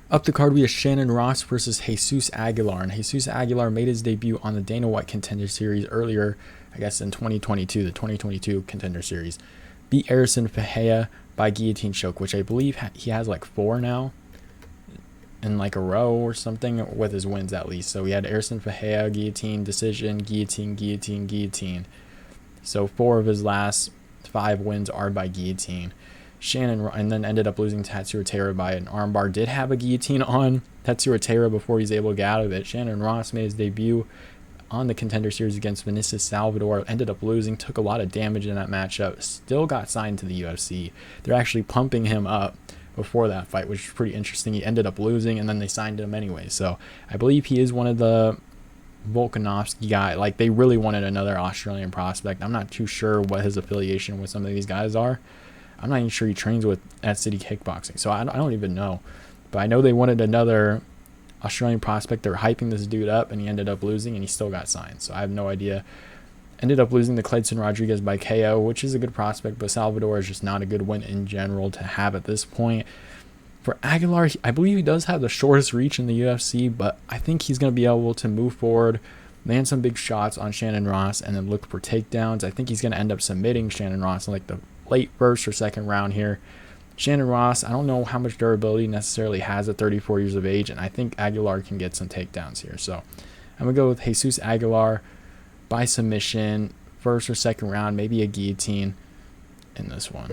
Up the card, we have Shannon Ross versus Jesus Aguilar. And Jesus Aguilar made his debut on the Dana White Contender Series earlier, I guess in 2022, the 2022 Contender Series. Beat Harrison Fajea by guillotine choke, which I believe he has like 4 now in like a row or something with his wins at least. So we had Harrison Fajea, guillotine, decision, guillotine, guillotine, guillotine. So 4 of his last 5 wins are by guillotine. Shannon, and then ended up losing Tatsuya Taira by an armbar. Did have a guillotine on Tatsuya Taira before he's able to get out of it. Shannon Ross made his debut on the Contender Series against Vinicius Salvador. Ended up losing, took a lot of damage in that matchup. Still got signed to the UFC. They're actually pumping him up before that fight, which is pretty interesting. He ended up losing, and then they signed him anyway. So I believe he is one of the Volkanovski guy. Like, they really wanted another Australian prospect. I'm not too sure what his affiliation with some of these guys are. I'm not even sure he trains with at City Kickboxing, so I don't even know. But I know they wanted another Australian prospect. They were hyping this dude up, and he ended up losing, and he still got signed. So I have no idea. Ended up losing to Clayton Rodriguez by KO, which is a good prospect, but Salvador is just not a good win in general to have at this point. For Aguilar, I believe he does have the shortest reach in the UFC, but I think he's going to be able to move forward, land some big shots on Shannon Ross, and then look for takedowns. I think he's going to end up submitting Shannon Ross in like the late first or second round here. Shannon Ross, I don't know how much durability necessarily has at 34 years of age, and I think Aguilar can get some takedowns here. So I'm going to go with Jesus Aguilar by submission, first or second round, maybe a guillotine in this one.